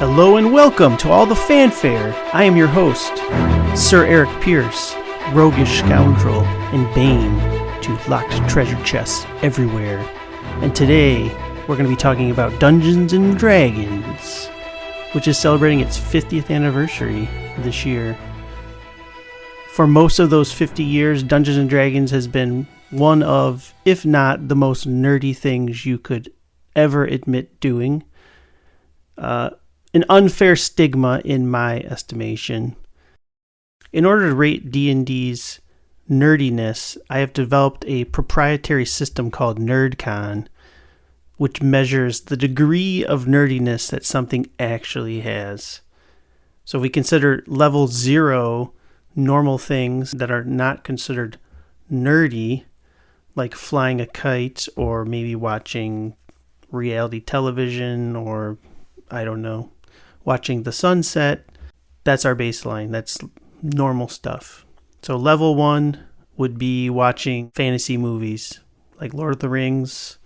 Hello and welcome to all the fanfare. I am your host, Sir Eric Pierce, roguish scoundrel and bane to locked treasure chests everywhere. And today, we're going to be talking about Dungeons & Dragons, which is celebrating its 50th anniversary this year. For most of those 50 years, Dungeons & Dragons has been one of, if not the most nerdy things you could ever admit doing. An unfair stigma in my estimation. In order to rate D&D's nerdiness, I have developed a proprietary system called NerdCon, which measures the degree of nerdiness that something actually has. So if we consider level 0 normal things that are not considered nerdy, like flying a kite or maybe watching reality television or, I don't know, watching the sunset, that's our baseline. That's normal stuff. So level 1 would be watching fantasy movies like Lord of the Rings,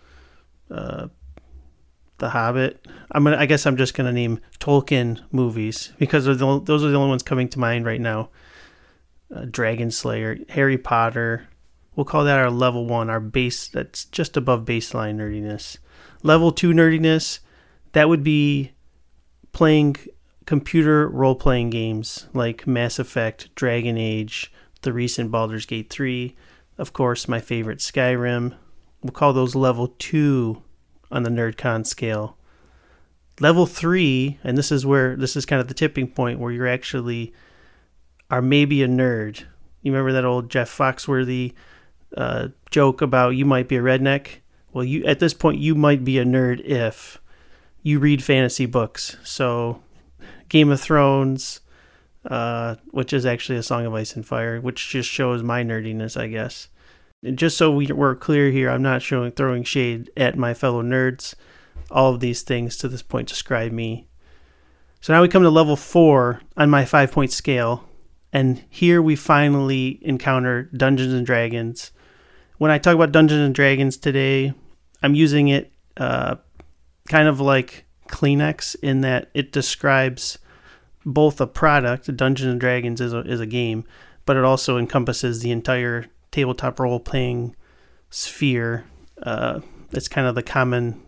The Hobbit. I guess I'm just gonna name Tolkien movies because those are the only ones coming to mind right now. Dragon Slayer, Harry Potter. We'll call that our level 1, our base. That's just above baseline nerdiness. Level 2 nerdiness, that would be playing computer role-playing games like Mass Effect, Dragon Age, the recent Baldur's Gate 3, of course, my favorite Skyrim. We'll call those level 2 on the NerdCon scale. Level 3, and this is kind of the tipping point where you're actually are maybe a nerd. You remember that old Jeff Foxworthy joke about you might be a redneck? Well, at this point, you might be a nerd if you read fantasy books. So Game of Thrones, which is actually a Song of Ice and Fire, which just shows my nerdiness, I guess. And just so we're clear here, I'm not throwing shade at my fellow nerds. All of these things to this point describe me. So now we come to level 4 on my 5-point scale. And here we finally encounter Dungeons & Dragons. When I talk about Dungeons & Dragons today, I'm using it kind of like Kleenex in that it describes both a product. Dungeons & Dragons is a game, but it also encompasses the entire tabletop role-playing sphere. It's kind of the common,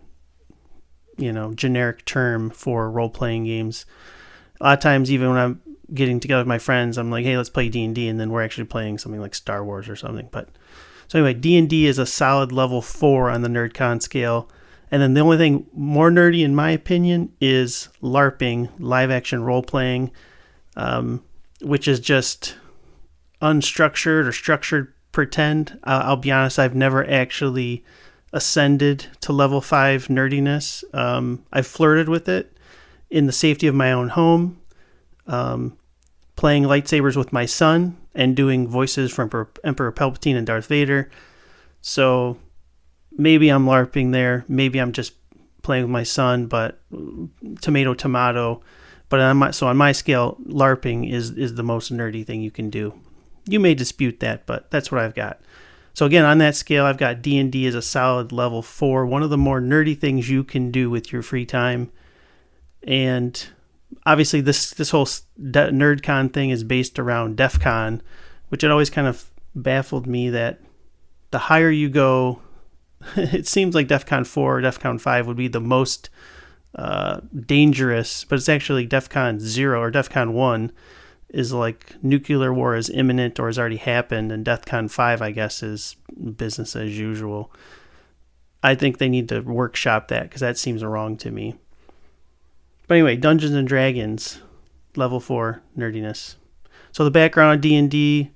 generic term for role-playing games. A lot of times, even when I'm getting together with my friends, I'm like, hey, let's play D&D, and then we're actually playing something like Star Wars or something. So anyway, D&D is a solid level 4 on the NerdCon scale. And then the only thing more nerdy, in my opinion, is LARPing, live-action role-playing, which is just unstructured or structured pretend. I'll be honest, I've never actually ascended to level 5 nerdiness. I've flirted with it in the safety of my own home, playing lightsabers with my son and doing voices from Emperor Palpatine and Darth Vader. So maybe I'm LARPing there. Maybe I'm just playing with my son, but tomato. But on my scale, LARPing is the most nerdy thing you can do. You may dispute that, but that's what I've got. So again, on that scale, I've got D&D as a solid level 4, one of the more nerdy things you can do with your free time. And obviously, this whole NerdCon thing is based around DEF CON, which had always kind of baffled me that the higher you go, it seems like DEF CON 4 or DEF CON 5 would be the most dangerous, but it's actually DEF CON 0 or DEF CON 1 is like nuclear war is imminent or has already happened, and DEF CON 5, I guess, is business as usual. I think they need to workshop that because that seems wrong to me. But anyway, Dungeons & Dragons, level 4 nerdiness. So the background on D&D,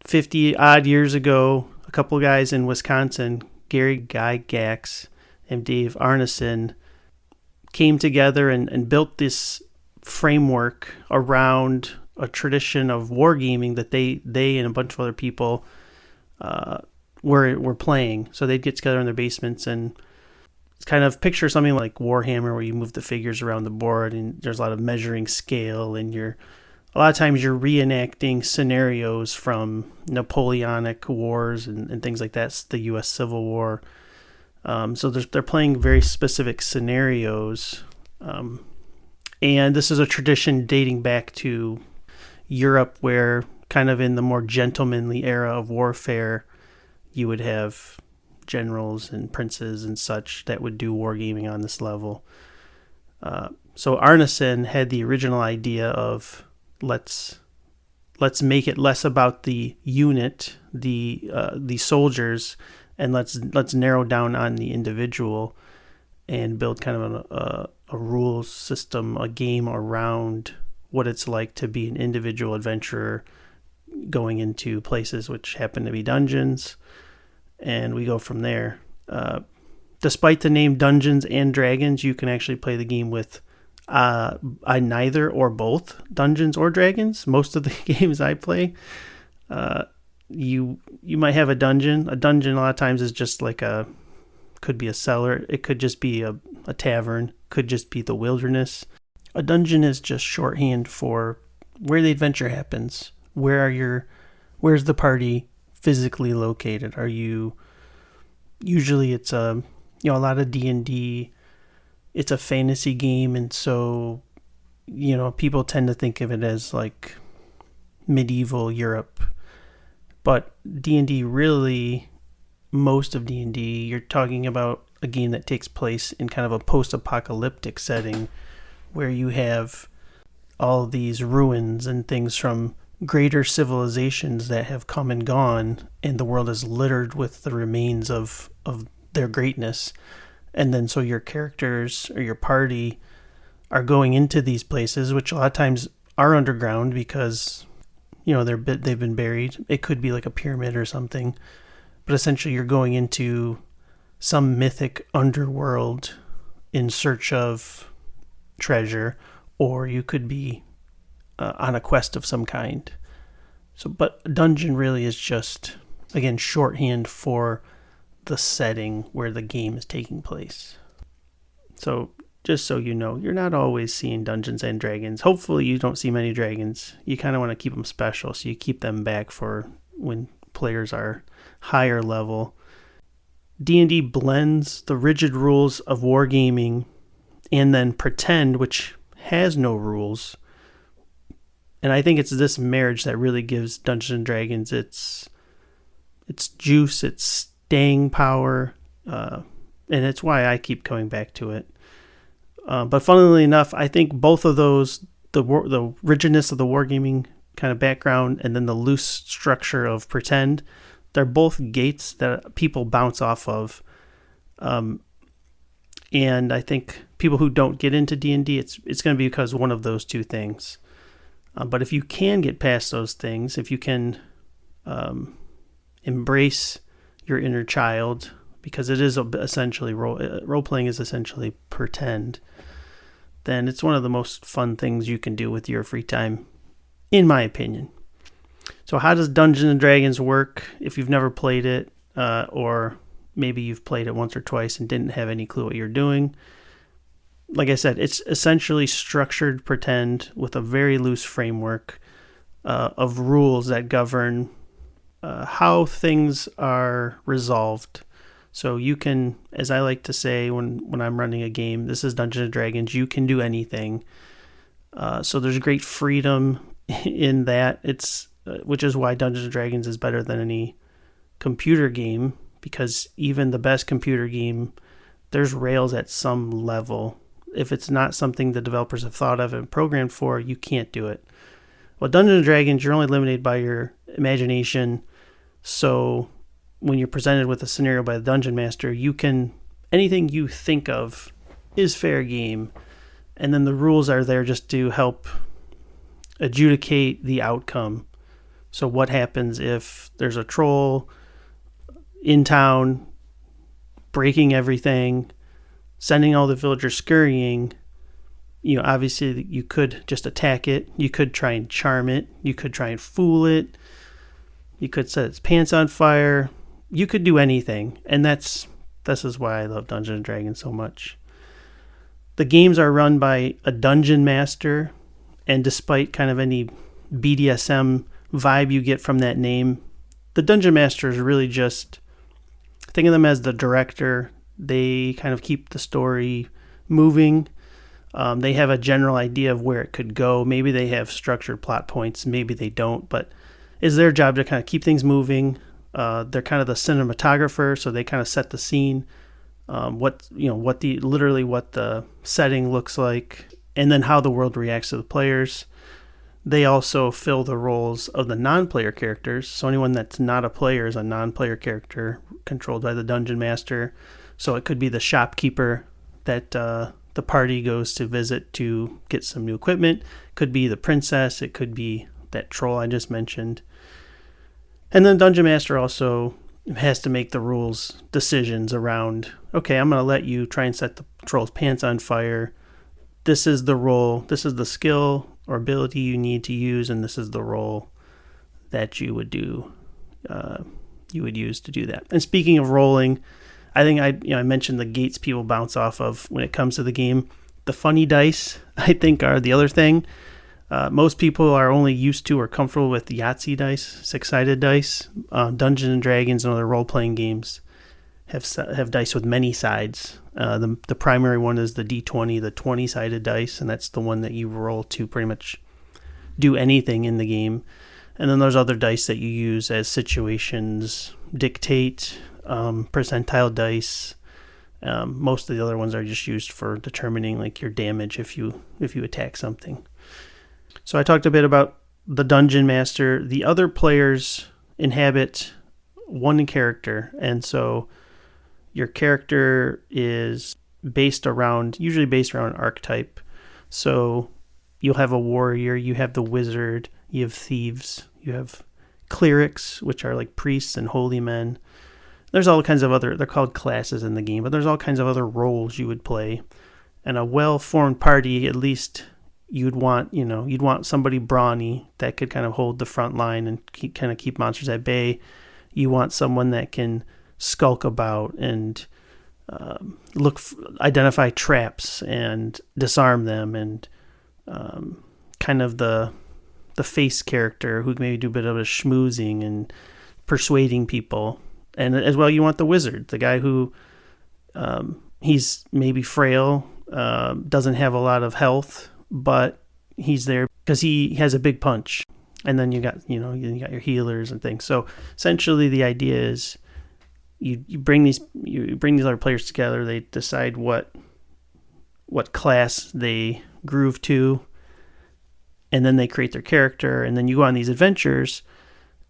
50-odd years ago, a couple guys in Wisconsin, Gary Guy Gax and Dave Arneson, came together and built this framework around a tradition of wargaming that they and a bunch of other people were playing. So they'd get together in their basements and kind of picture something like Warhammer where you move the figures around the board and there's a lot of measuring scale and a lot of times you're reenacting scenarios from Napoleonic wars and things like that. It's the U.S. Civil War. So they're playing very specific scenarios. And this is a tradition dating back to Europe, where kind of in the more gentlemanly era of warfare, you would have generals and princes and such that would do wargaming on this level. So Arneson had the original idea of let's make it less about the unit, the soldiers, and let's narrow down on the individual and build kind of a rules system, a game around what it's like to be an individual adventurer going into places which happen to be dungeons, and we go from there. Despite the name Dungeons and Dragons, you can actually play the game with neither or both Dungeons or Dragons. Most of the games I play, you might have a dungeon. A dungeon a lot of times is just like could be a cellar. It could just be a tavern. Could just be the wilderness. A dungeon is just shorthand for where the adventure happens. Where's the party physically located? Usually it's a lot of D&D. It's a fantasy game, and so people tend to think of it as like medieval Europe. But D&D really, most of D&D, you're talking about a game that takes place in kind of a post-apocalyptic setting where you have all these ruins and things from greater civilizations that have come and gone, and the world is littered with the remains of their greatness. And then so your characters or your party are going into these places, which a lot of times are underground because they've been buried. It could be like a pyramid or something, but essentially you're going into some mythic underworld in search of treasure, or you could be on a quest of some kind. But dungeon really is just, again, shorthand for the setting where the game is taking place. So just so you know, you're not always seeing Dungeons and Dragons. Hopefully you don't see many dragons. You kind of want to keep them special, so you keep them back for when players are higher level. D&D blends the rigid rules of wargaming and then pretend, which has no rules. And I think it's this marriage that really gives Dungeons and Dragons its juice, its staying power, and it's why I keep coming back to it. But funnily enough, I think both of those, the rigidness of the wargaming kind of background and then the loose structure of pretend, they're both gates that people bounce off of. And I think people who don't get into D&D, it's going to be because one of those two things. But if you can get past those things, if you can embrace your inner child, because it is essentially role-playing is essentially pretend, then it's one of the most fun things you can do with your free time, in my opinion. So how does Dungeons and Dragons work if you've never played it, or maybe you've played it once or twice and didn't have any clue what you're doing? Like I said, it's essentially structured pretend with a very loose framework of rules that govern how things are resolved. So you can, as I like to say when I'm running a game, this is Dungeons and Dragons, you can do anything. So there's great freedom in that. Which is why Dungeons and Dragons is better than any computer game, because even the best computer game, there's rails at some level. If it's not something the developers have thought of and programmed for, you can't do it. Well, Dungeons and Dragons, you're only limited by your imagination. So when you're presented with a scenario by the dungeon master, anything you think of is fair game. And then the rules are there just to help adjudicate the outcome. So what happens if there's a troll in town, breaking everything, sending all the villagers scurrying? Obviously you could just attack it. You could try and charm it. You could try and fool it. You could set its pants on fire. You could do anything. And this is why I love Dungeons and Dragons so much. The games are run by a dungeon master, and despite kind of any BDSM vibe you get from that name, the dungeon master is really just, think of them as the director. They kind of keep the story moving. They have a general idea of where it could go. Maybe they have structured plot points, maybe they don't, but it's their job to kind of keep things moving. They're kind of the cinematographer, so they kind of set the scene, what the setting looks like, and then how the world reacts to the players. They also fill the roles of the non-player characters. So anyone that's not a player is a non-player character controlled by the dungeon master. So it could be the shopkeeper that the party goes to visit to get some new equipment. Could be the princess. It could be that troll I just mentioned. And then Dungeon Master also has to make the rules decisions around, okay, I'm going to let you try and set the troll's pants on fire. This is the role, this is the skill or ability you need to use, and this is the role that you would do. You would use to do that. And speaking of rolling, I think I mentioned the gates people bounce off of when it comes to the game. The funny dice, I think, are the other thing. Most people are only used to or comfortable with the Yahtzee dice, six-sided dice. Dungeons and Dragons and other role-playing games have dice with many sides. The primary one is the D20, the 20-sided dice, and that's the one that you roll to pretty much do anything in the game. And then there's other dice that you use as situations dictate, percentile dice. Most of the other ones are just used for determining like your damage if you attack something. So I talked a bit about the Dungeon Master. The other players inhabit one character, and so your character is usually based around an archetype. So you'll have a warrior, you have the wizard, you have thieves, you have clerics, which are like priests and holy men. There's all kinds of they're called classes in the game, but there's all kinds of other roles you would play. And a well-formed party, at least you'd want somebody brawny that could kind of hold the front line and keep monsters at bay. You want someone that can skulk about and identify traps and disarm them, and kind of the face character who maybe do a bit of a schmoozing and persuading people. And as well, you want the wizard, the guy who he's maybe frail, doesn't have a lot of health, but he's there because he has a big punch. And then you got your healers and things. So essentially, the idea is you bring these other players together. They decide what class they groove to, and then they create their character. And then you go on these adventures,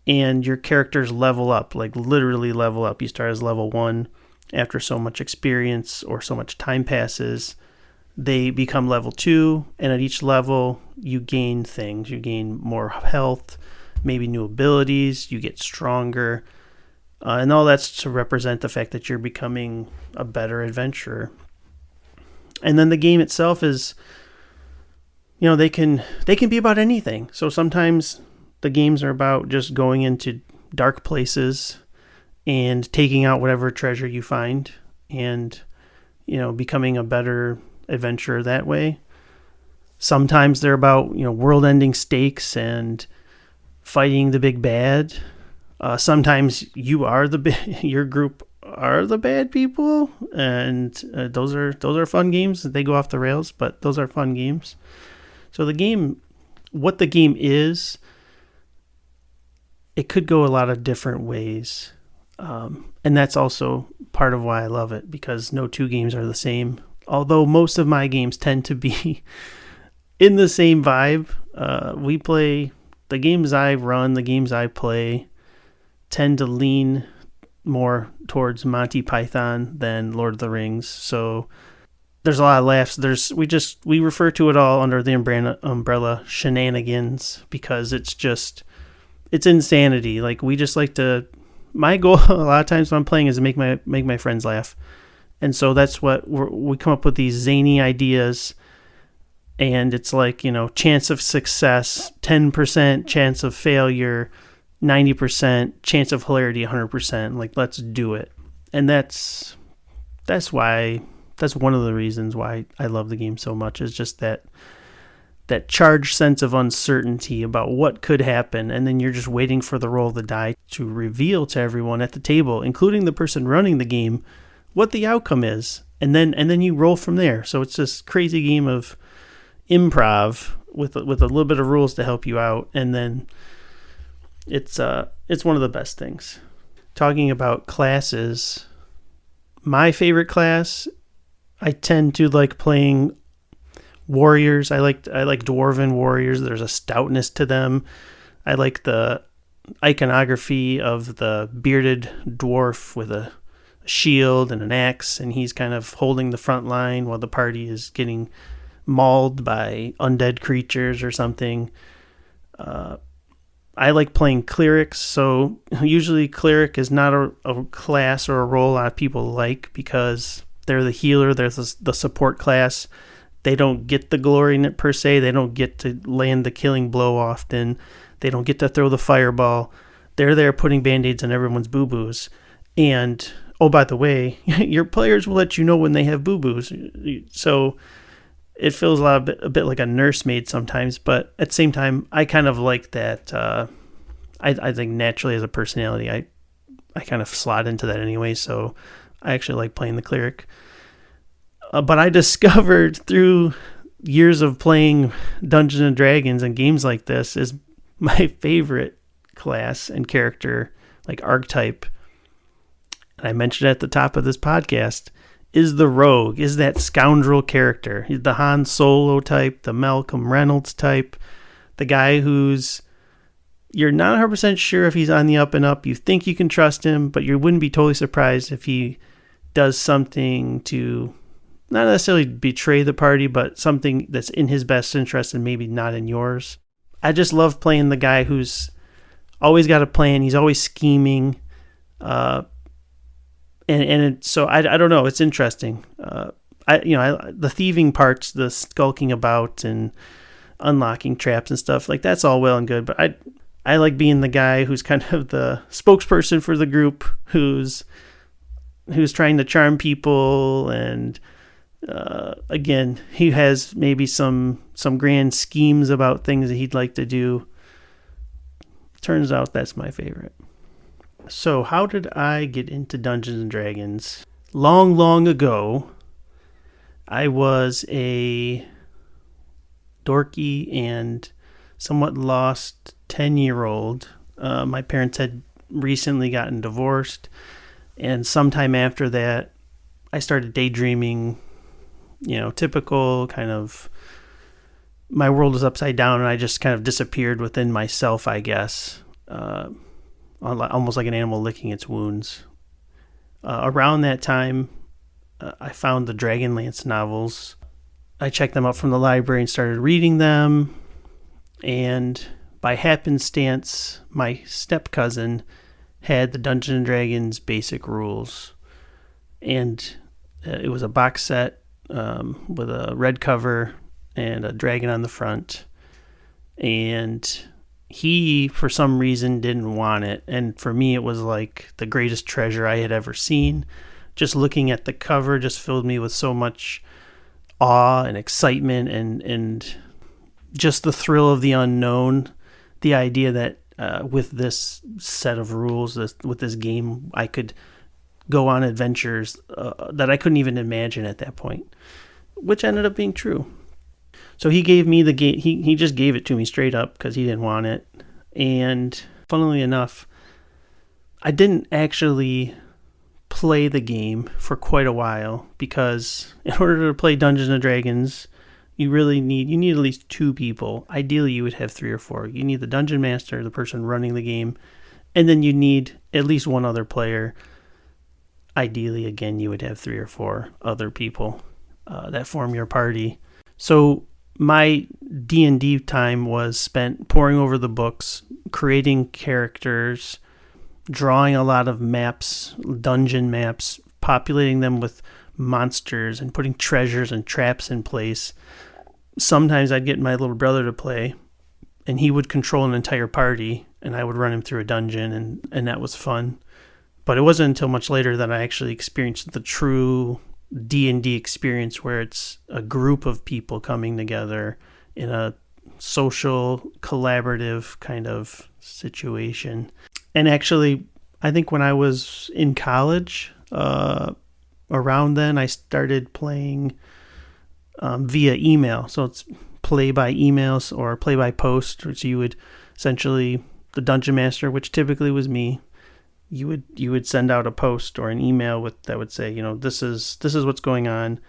and your characters level up, like literally level up. You start as level 1. After so much experience or so much time passes, they become level 2, and at each level you gain things. You gain more health, maybe new abilities, you get stronger, and all that's to represent the fact that you're becoming a better adventurer. And then the game itself is, they can be about anything. So sometimes the games are about just going into dark places and taking out whatever treasure you find and, becoming a better adventure that way. Sometimes they're about world-ending stakes and fighting the big bad. Sometimes your group are the bad people, and those are fun games. They go off the rails, but those are fun games. So what the game is, it could go a lot of different ways, and that's also part of why I love it, because no two games are the same. Although most of my games tend to be in the same vibe. We play the games I run, the games I play tend to lean more towards Monty Python than Lord of the Rings. So there's a lot of laughs. We refer to it all under the umbrella shenanigans, because it's insanity. Like, we just like to. My goal a lot of times when I'm playing is to make my friends laugh. And so that's what we come up with, these zany ideas, and it's like, chance of success, 10% chance of failure, 90% chance of hilarity, 100%. Like, let's do it. And that's one of the reasons why I love the game so much, is just that charged sense of uncertainty about what could happen. And then you're just waiting for the roll of the die to reveal to everyone at the table, including the person running the game, what the outcome is. and then you roll from there. So it's this crazy game of improv with a little bit of rules to help you out, and then it's one of the best things. Talking about classes, my favorite class, I tend to like playing warriors. I like dwarven warriors. There's a stoutness to them. I like the iconography of the bearded dwarf with a shield and an axe, and he's kind of holding the front line while the party is getting mauled by undead creatures or something. I like playing clerics, so usually cleric is not a class or a role a lot of people like because they're the healer, they're the support class. They don't get the glory in it per se. They don't get to land the killing blow often. They don't get to throw the fireball. They're there putting band-aids on everyone's boo-boos. And, oh, by the way, your players will let you know when they have boo-boos. So it feels a bit like a nursemaid sometimes, but at the same time, I kind of like that. I think naturally as a personality, I kind of slot into that anyway, so I actually like playing the cleric. But I discovered through years of playing Dungeons & Dragons and games like this is my favorite class and character, like archetype, and I mentioned at the top of this podcast, is the rogue, is that scoundrel character. He's the Han Solo type, the Malcolm Reynolds type, the guy who's, you're not 100% sure if he's on the up and up. You think you can trust him, but you wouldn't be totally surprised if he does something to not necessarily betray the party, but something that's in his best interest and maybe not in yours. I just love playing the guy who's always got a plan. He's always scheming. So I don't know. It's interesting. The thieving parts, the skulking about and unlocking traps and stuff, like that's all well and good. But I like being the guy who's kind of the spokesperson for the group, who's trying to charm people, and again, he has maybe some grand schemes about things that he'd like to do. Turns out that's my favorite. So how did I get into Dungeons & Dragons? Long, long ago, I was a dorky and somewhat lost 10-year-old. My parents had recently gotten divorced, and sometime after that, I started daydreaming, typical kind of, my world was upside down and I just kind of disappeared within myself, I guess. Almost like an animal licking its wounds. Around that time, I found the Dragonlance novels. I checked them out from the library and started reading them. And by happenstance, my step-cousin had the Dungeons & Dragons basic rules. And it was a box set with a red cover and a dragon on the front. And he, for some reason, didn't want it. And for me, it was like the greatest treasure I had ever seen. Just looking at the cover just filled me with so much awe and excitement and just the thrill of the unknown. The idea that with this set of rules, with this game, I could go on adventures that I couldn't even imagine at that point, which ended up being true. So he gave me the game. He just gave it to me straight up because he didn't want it. And funnily enough, I didn't actually play the game for quite a while because in order to play Dungeons & Dragons, you need at least 2 people. Ideally, you would have 3 or 4. You need the dungeon master, the person running the game, and then you need at least one other player. Ideally, again, you would have 3 or 4 other people that form your party. So my D&D time was spent poring over the books, creating characters, drawing a lot of maps, dungeon maps, populating them with monsters and putting treasures and traps in place. Sometimes I'd get my little brother to play, and he would control an entire party, and I would run him through a dungeon, and that was fun. But it wasn't until much later that I actually experienced the true D&D experience, where it's a group of people coming together in a social, collaborative kind of situation. And actually, I think when I was in college, around then I started playing via email. So it's play by emails or play by post, which you would essentially, the dungeon master, which typically was me, you would send out a post or an email that would say, this is what's going on.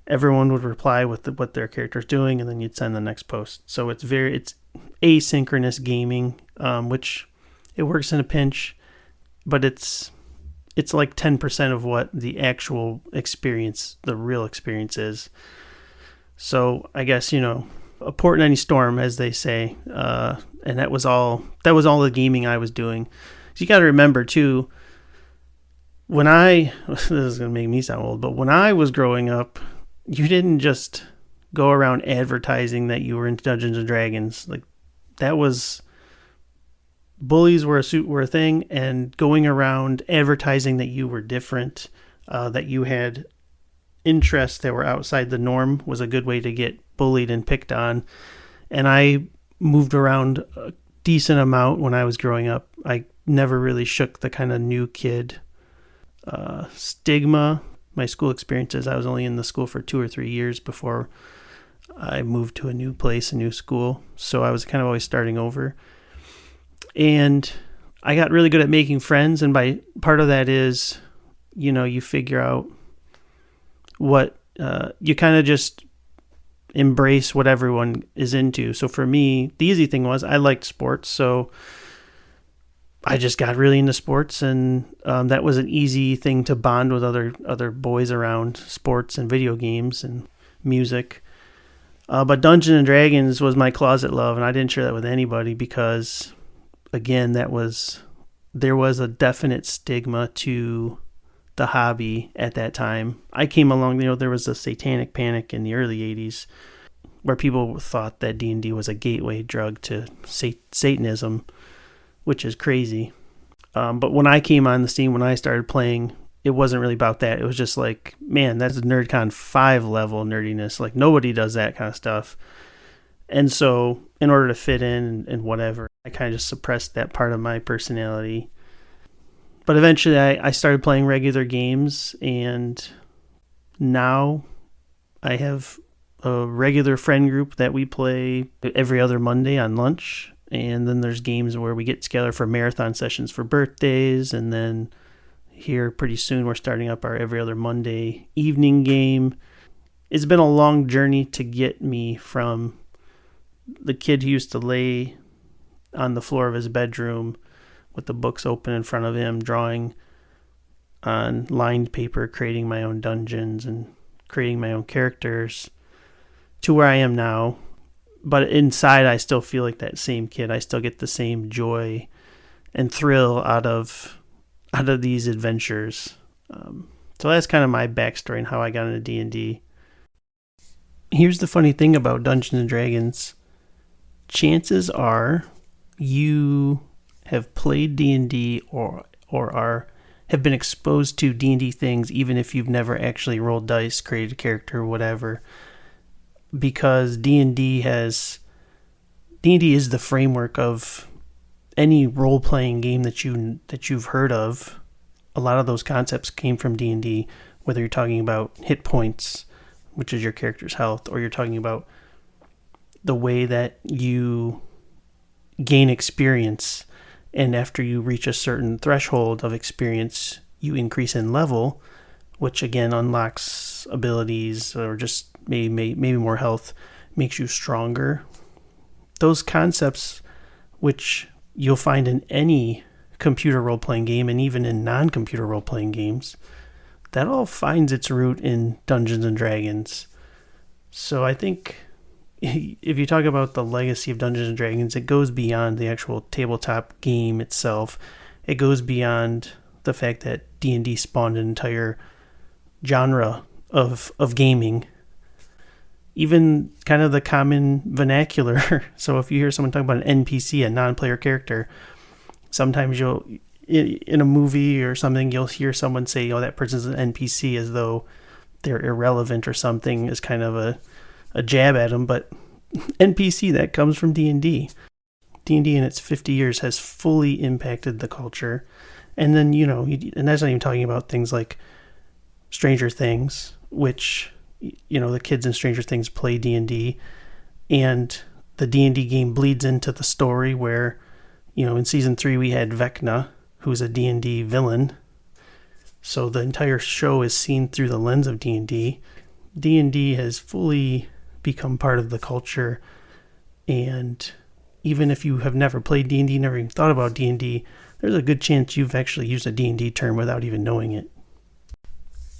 Everyone would reply with what their character's doing, and then you'd send the next post. So it's asynchronous gaming, which it works in a pinch, but it's like 10% of what the actual experience, the real experience is. So I guess, a port in any storm, as they say, and that was all the gaming I was doing. So you got to remember too, this is going to make me sound old, but when I was growing up, you didn't just go around advertising that you were into Dungeons and Dragons. Like, that was, bullies were a thing, and going around advertising that you were different, that you had interests that were outside the norm was a good way to get bullied and picked on. And I moved around a decent amount when I was growing up. I never really shook the kind of new kid stigma. My school experiences, I was only in the school for 2 or 3 years before I moved to a new place, a new school. So I was kind of always starting over. And I got really good at making friends. And by part of that is, you figure out what, you kind of just embrace what everyone is into. So for me, the easy thing was I liked sports. So I just got really into sports, and that was an easy thing to bond with other boys around sports and video games and music. But Dungeons and Dragons was my closet love, and I didn't share that with anybody because, again, there was a definite stigma to the hobby at that time. I came along, there was a satanic panic in the early 80s where people thought that D&D was a gateway drug to Satanism, which is crazy. But when I came on the scene, when I started playing, it wasn't really about that. It was just like, man, that's a NerdCon 5 level nerdiness. Like, nobody does that kind of stuff. And so in order to fit in and whatever, I kind of just suppressed that part of my personality. But eventually I started playing regular games, and now I have a regular friend group that we play every other Monday on lunch. And then there's games where we get together for marathon sessions for birthdays. And then here pretty soon we're starting up our every other Monday evening game. It's been a long journey to get me from the kid who used to lay on the floor of his bedroom with the books open in front of him, drawing on lined paper, creating my own dungeons and creating my own characters, to where I am now. But inside, I still feel like that same kid. I still get the same joy and thrill out of these adventures. So that's kind of my backstory and how I got into D&D. Here's the funny thing about Dungeons and Dragons. Chances are you have played D&D or have been exposed to D&D things, even if you've never actually rolled dice, created a character, or whatever. Because D&D is the framework of any role-playing game that you've heard of. A lot of those concepts came from D&D, whether you're talking about hit points, which is your character's health, or you're talking about the way that you gain experience, and after you reach a certain threshold of experience, you increase in level, which again unlocks abilities or just maybe more health, makes you stronger. Those concepts, which you'll find in any computer role-playing game and even in non-computer role-playing games, that all finds its root in Dungeons and Dragons. So I think if you talk about the legacy of Dungeons and Dragons, it goes beyond the actual tabletop game itself. It goes beyond the fact that D&D spawned an entire genre of gaming. Even kind of the common vernacular. So if you hear someone talk about an NPC, a non-player character, sometimes in a movie or something, you'll hear someone say, oh, that person's an NPC, as though they're irrelevant or something, is kind of a jab at them. But NPC, that comes from D&D. D&D in its 50 years has fully impacted the culture. And then, and that's not even talking about things like Stranger Things, which, the kids in Stranger Things play D&D, and the D&D game bleeds into the story where, in season 3 we had Vecna, who's a D&D villain. So the entire show is seen through the lens of D&D. D&D has fully become part of the culture, and even if you have never played D&D, never even thought about D&D, there's a good chance you've actually used a D&D term without even knowing it.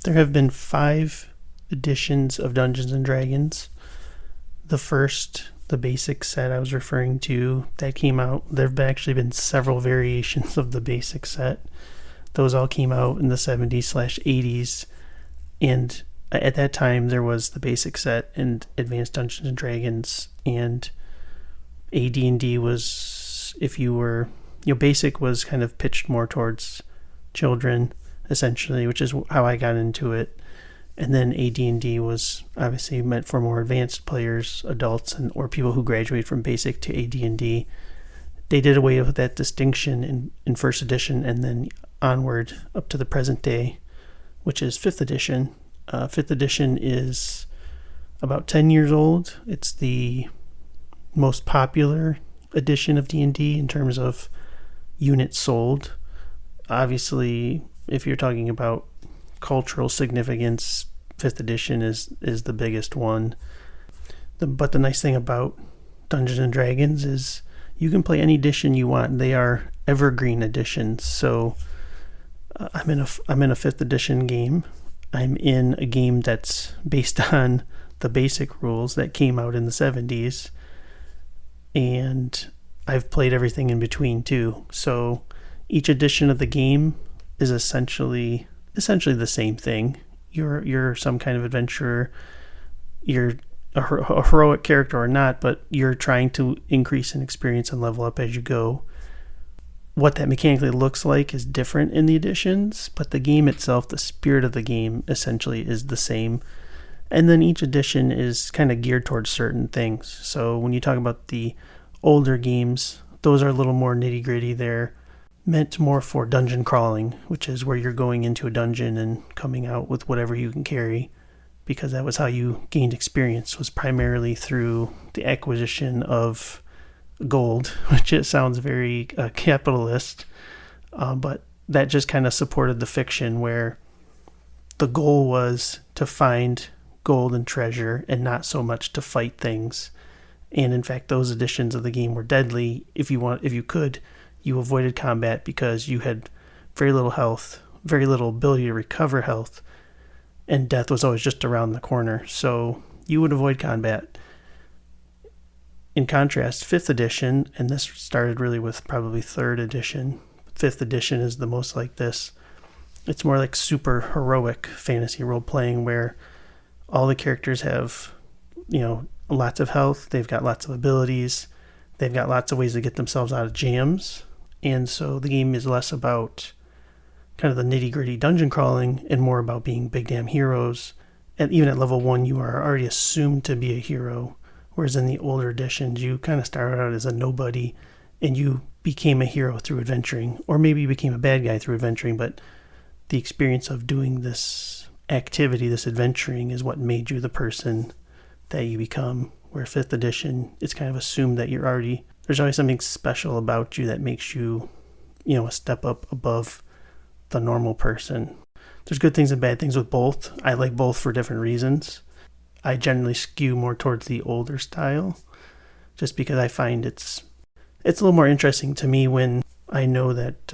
There have been 5 editions of Dungeons & Dragons. The first, the basic set I was referring to, that came out. There have actually been several variations of the basic set. Those all came out in the 70s/80s, and at that time there was the basic set and Advanced Dungeons & Dragons, and AD&D was, if you were, basic was kind of pitched more towards children, essentially, which is how I got into it. And then AD&D was obviously meant for more advanced players, adults, or people who graduate from basic to AD&D. They did away with that distinction in first edition, and then onward up to the present day, which is 5th edition. 5th edition is about 10 years old. It's the most popular edition of D&D in terms of units sold. Obviously, if you're talking about cultural significance, 5th edition is the biggest one. But the nice thing about Dungeons & Dragons is you can play any edition you want. They are evergreen editions. So I'm in a 5th edition game. I'm in a game that's based on the basic rules that came out in the 70s. And I've played everything in between too. So each edition of the game is essentially the same thing. You're some kind of adventurer. You're a heroic character or not, but you're trying to increase in experience and level up as you go. What that mechanically looks like is different in the editions, but the game itself, the spirit of the game, essentially is the same. And then each edition is kind of geared towards certain things. So when you talk about the older games, those are a little more nitty-gritty. They're meant more for dungeon crawling, which is where you're going into a dungeon and coming out with whatever you can carry, because that was how you gained experience, was primarily through the acquisition of gold, which it sounds very capitalist, but that just kind of supported the fiction where the goal was to find gold and treasure and not so much to fight things. And in fact, those editions of the game were deadly. If you could, you avoided combat because you had very little health, very little ability to recover health, and death was always just around the corner. So you would avoid combat. In contrast, 5th edition, and this started really with probably 3rd edition. 5th edition is the most like this. It's more like super heroic fantasy role-playing where all the characters have, lots of health. They've got lots of abilities. They've got lots of ways to get themselves out of jams. And so the game is less about kind of the nitty-gritty dungeon crawling and more about being big damn heroes. And even at level 1, you are already assumed to be a hero. Whereas in the older editions, you kind of started out as a nobody and you became a hero through adventuring. Or maybe you became a bad guy through adventuring, but the experience of doing this activity, this adventuring, is what made you the person that you become. Where 5th edition, it's kind of assumed that there's always something special about you that makes you, a step up above the normal person. There's good things and bad things with both. I like both for different reasons. I generally skew more towards the older style, just because I find it's a little more interesting to me when I know that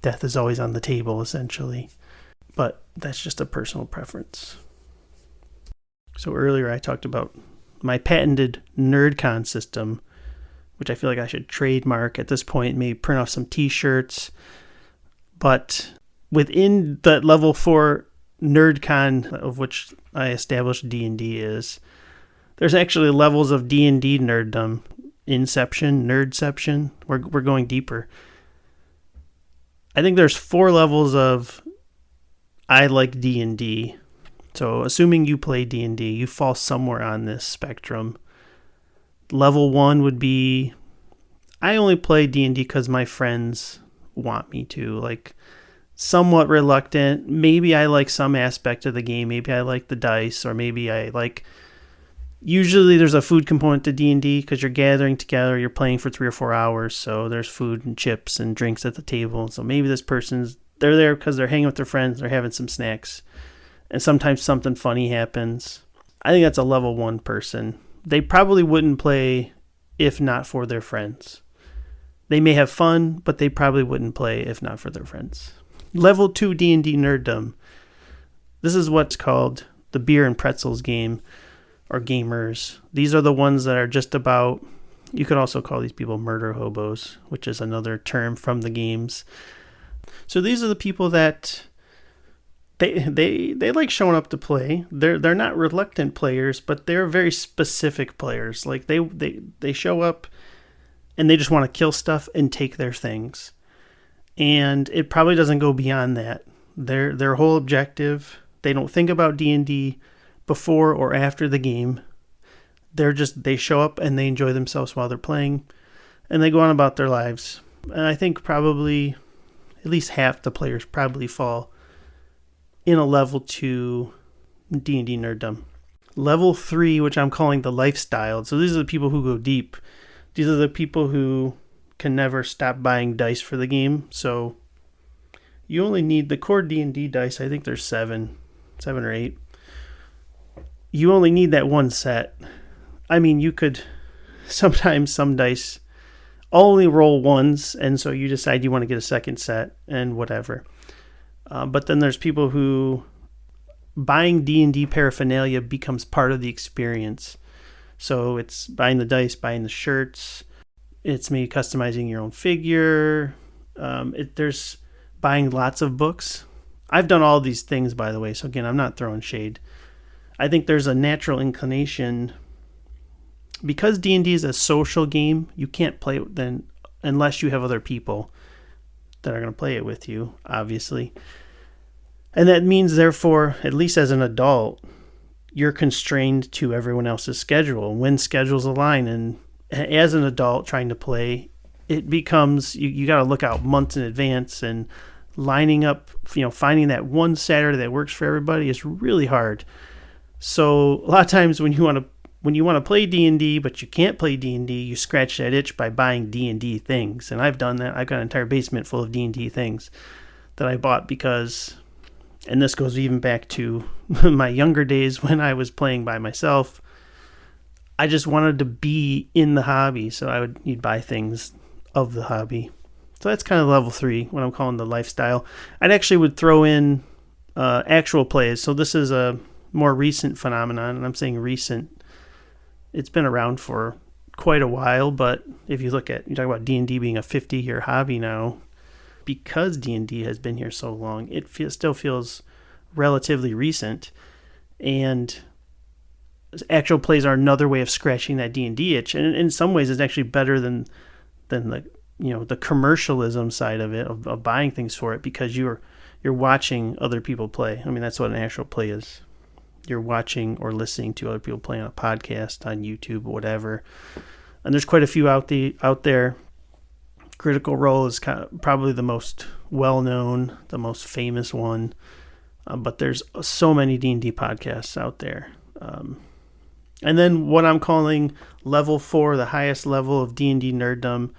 death is always on the table, essentially. But that's just a personal preference. So earlier I talked about my patented NerdCon system, which I feel like I should trademark at this point, maybe print off some t-shirts. But within the level 4 NerdCon, of which I established D&D is, there's actually levels of D&D nerddom. Inception, Nerdception. We're going deeper. I think there's 4 levels of I like D&D. So assuming you play D&D, you fall somewhere on this spectrum. Level 1 would be, I only play D&D because my friends want me to. Like, somewhat reluctant. Maybe I like some aspect of the game. Maybe I like the dice, or maybe I like... Usually there's a food component to D&D because you're gathering together, you're playing for 3 or 4 hours, so there's food and chips and drinks at the table. So maybe this person's... They're there because they're hanging with their friends, they're having some snacks, and sometimes something funny happens. I think that's a level 1 person. They probably wouldn't play if not for their friends. They may have fun, but they probably wouldn't play if not for their friends. Level 2 D&D nerddom. This is what's called the beer and pretzels game, or gamers. These are the ones that are just about... You could also call these people murder hobos, which is another term from the games. So these are the people that they like showing up to play. They're not reluctant players, but they're very specific players. Like they show up and they just want to kill stuff and take their things. And it probably doesn't go beyond that. Their whole objective, they don't think about D&D before or after the game. They show up and they enjoy themselves while they're playing, and they go on about their lives. And I think probably at least half the players probably fall in a level 2 D&D nerddom. Level 3, which I'm calling the lifestyle. So these are the people who go deep. These are the people who can never stop buying dice for the game. So you only need the core D&D dice. I think there's 7 or 8. You only need that one set. I mean, you could... Sometimes some dice only roll ones, and so you decide you want to get a second set and whatever. But then there's people who buying D&D paraphernalia becomes part of the experience. So it's buying the dice, buying the shirts. It's maybe customizing your own figure. There's buying lots of books. I've done all these things, by the way, so again, I'm not throwing shade. I think there's a natural inclination... Because D&D is a social game, you can't play it then unless you have other people that are going to play it with you, obviously. And that means, therefore, at least as an adult, you're constrained to everyone else's schedule. When schedules align, and as an adult trying to play, it becomes, you got to look out months in advance, and lining up, finding that one Saturday that works for everybody is really hard. So a lot of times when you want to play D&D, but you can't play D&D, you scratch that itch by buying D&D things. And I've done that. I've got an entire basement full of D&D things that I bought because, and this goes even back to my younger days when I was playing by myself, I just wanted to be in the hobby. So you'd buy things of the hobby. So that's kind of level 3, what I'm calling the lifestyle. I'd actually would throw in actual plays. So this is a more recent phenomenon, and I'm saying recent. It's been around for quite a while, but if you talk about D&D being a 50-year hobby now, because D&D has been here so long, it still feels relatively recent, and actual plays are another way of scratching that D&D itch, and in some ways it's actually better than the commercialism side of it, of buying things for it, because you're watching other people play. I mean, that's what an actual play is. You're watching or listening to other people play on a podcast, on YouTube, whatever. And there's quite a few out there. Critical Role is probably the most well-known, the most famous one. But there's so many D&D podcasts out there. And then what I'm calling level 4, the highest level of D&D nerddom.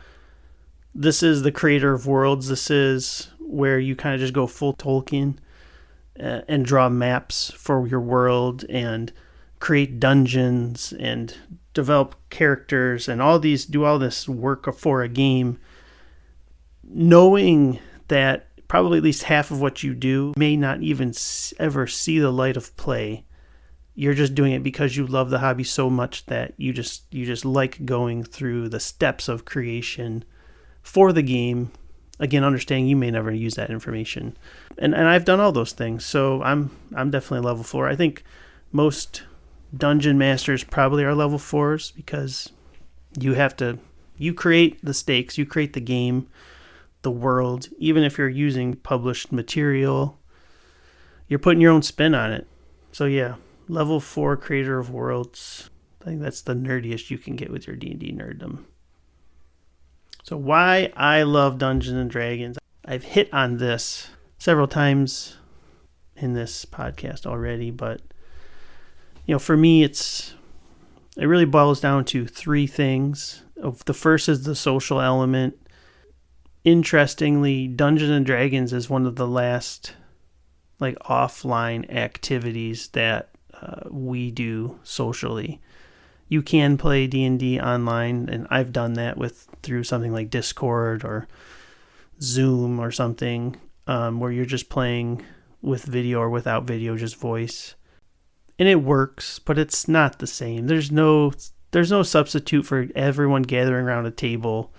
This is the creator of worlds. This is where you kind of just go full Tolkien and draw maps for your world and create dungeons and develop characters and do all this work for a game, knowing that probably at least half of what you do may not even ever see the light of play. You're just doing it because you love the hobby so much that you just like going through the steps of creation for the game. Again, understanding you may never use that information. And I've done all those things, so I'm definitely level 4. I think most dungeon masters probably are level 4s because you create the stakes, you create the game, the world. Even if you're using published material, you're putting your own spin on it. So yeah, level 4 creator of worlds. I think that's the nerdiest you can get with your D&D nerddom. So why I love Dungeons & Dragons. I've hit on this several times in this podcast already, but for me, it really boils down to three things. The first is the social element. Interestingly, Dungeons and Dragons is one of the last offline activities that we do socially. You can play D&D online, and I've done that through something like Discord or Zoom or something, where you're just playing with video or without video, just voice. And it works, but it's not the same. There's no substitute for everyone gathering around a table,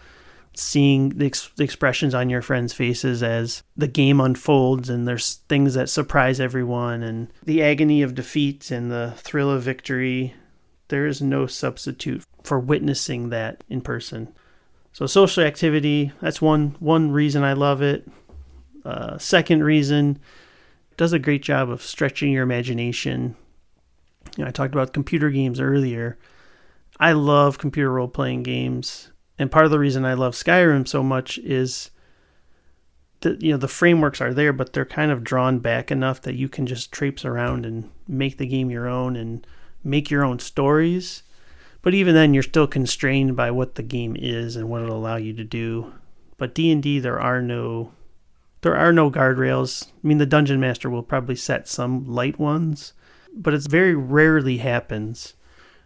seeing the expressions on your friends' faces as the game unfolds, and there's things that surprise everyone, and the agony of defeat and the thrill of victory. There is no substitute for witnessing that in person. So social activity, that's one reason I love it. Second reason, it does a great job of stretching your imagination. I talked about computer games earlier. I love computer role-playing games. And part of the reason I love Skyrim so much is that, the frameworks are there, but they're kind of drawn back enough that you can just traipse around and make the game your own and make your own stories. But even then, you're still constrained by what the game is and what it'll allow you to do. But D&D, there are no guardrails. I mean, the Dungeon Master will probably set some light ones, but it very rarely happens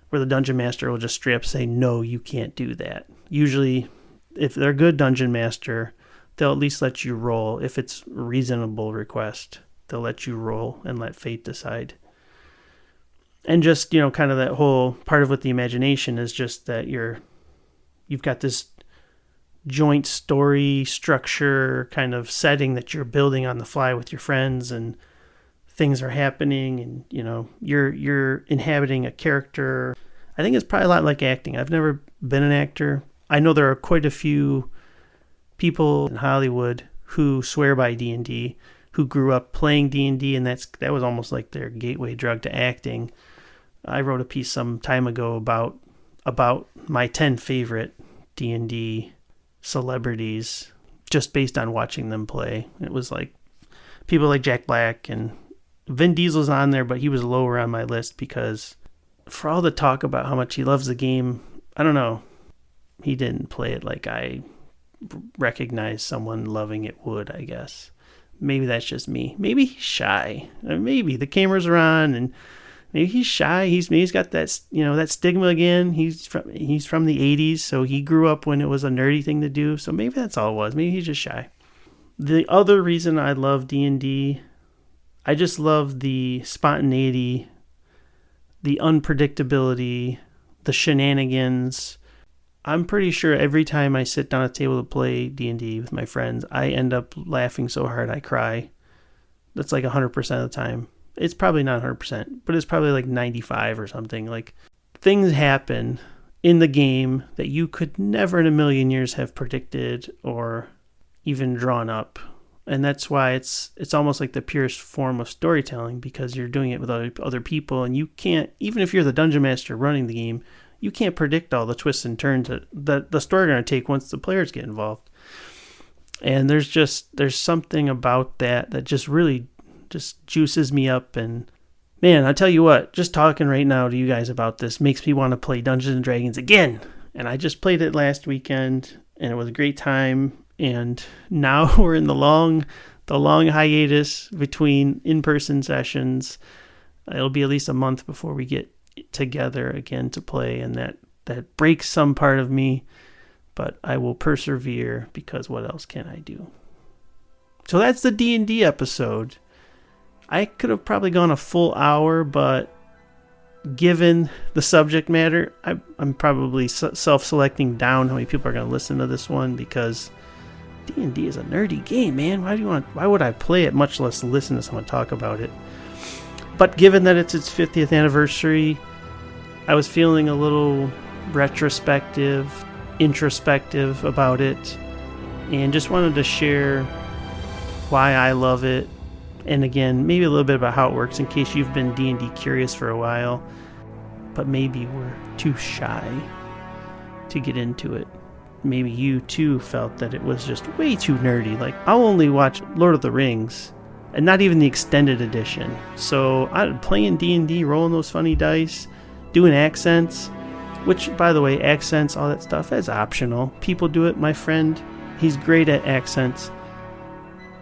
where the Dungeon Master will just straight up say, no, you can't do that. Usually, if they're a good Dungeon Master, they'll at least let you roll. If it's a reasonable request, they'll let you roll and let fate decide. And just, kind of that whole part of with the imagination is just that you've got this joint story structure kind of setting that you're building on the fly with your friends, and things are happening, and you're inhabiting a character. I think it's probably a lot like acting. I've never been an actor. I know there are quite a few people in Hollywood who swear by D&D, who grew up playing D&D, and that was almost like their gateway drug to acting. I wrote a piece some time ago about my 10 favorite D&D celebrities just based on watching them play. It was like people like Jack Black, and Vin Diesel's on there, but he was lower on my list because for all the talk about how much he loves the game, I don't know, he didn't play it like I recognize someone loving it would, I guess. Maybe that's just me. Maybe he's shy. Maybe the cameras are on, and maybe he's shy. He's got that, that stigma again. He's from the 80s, so he grew up when it was a nerdy thing to do. So maybe that's all it was. Maybe he's just shy. The other reason I love D&D, I just love the spontaneity, the unpredictability, the shenanigans. I'm pretty sure every time I sit down at a table to play D&D with my friends, I end up laughing so hard I cry. That's like 100% of the time. It's probably not 100%, but it's probably like 95 or something. Like, things happen in the game that you could never in a million years have predicted or even drawn up. And that's why it's almost like the purest form of storytelling, because you're doing it with other people, and you can't, even if you're the dungeon master running the game, you can't predict all the twists and turns that the story are going to take once the players get involved. And there's something about that just really just juices me up. And man, I tell you what, just talking right now to you guys about this makes me want to play Dungeons and Dragons again. And I just played it last weekend, and it was a great time. And now we're in the long hiatus between in-person sessions. It'll be at least a month before we get together again to play, and that breaks some part of me, but I will persevere, because what else can I do? So that's the D&D episode. I could have probably gone a full hour, but given the subject matter, I'm probably self-selecting down how many people are going to listen to this one, because D&D is a nerdy game, man. Why would I play it, much less listen to someone talk about it? But given that it's its 50th anniversary, I was feeling a little retrospective, introspective about it, and just wanted to share why I love it. And again, maybe a little bit about how it works in case you've been D&D curious for a while, but maybe we're too shy to get into it. maybe you too felt that it was just way too nerdy. Like, I'll only watch Lord of the Rings, and not even the extended edition. So I'm playing D&D, rolling those funny dice, doing accents, which, by the way, accents, all that stuff, is optional. People do it. My friend, he's great at accents,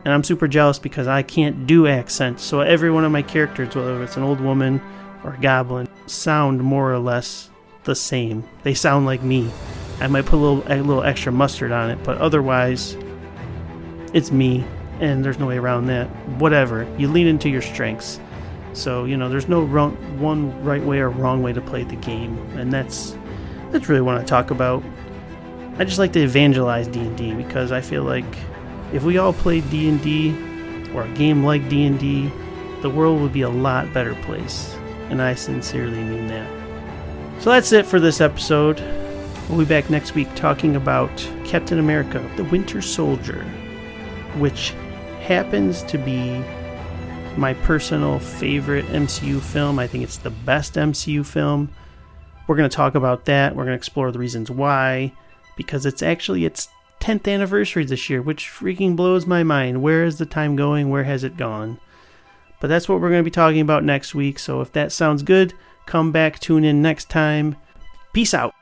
and I'm super jealous because I can't do accents. So every one of my characters, whether it's an old woman or a goblin, sound more or less the same. They sound like me. I might put a little extra mustard on it, but otherwise, it's me, and there's no way around that. Whatever. You lean into your strengths. So, there's no one right way or wrong way to play the game, and that's really what I talk about. I just like to evangelize D&D because I feel like if we all played D&D or a game like D&D, the world would be a lot better place, and I sincerely mean that. So that's it for this episode. We'll be back next week talking about Captain America, the Winter Soldier, which happens to be my personal favorite MCU film. I think it's the best MCU film. We're going to talk about that. We're going to explore the reasons why, because it's actually its 10th anniversary this year, which freaking blows my mind. Where is the time going? Where has it gone? But that's what we're going to be talking about next week. So if that sounds good, come back, tune in next time. Peace out.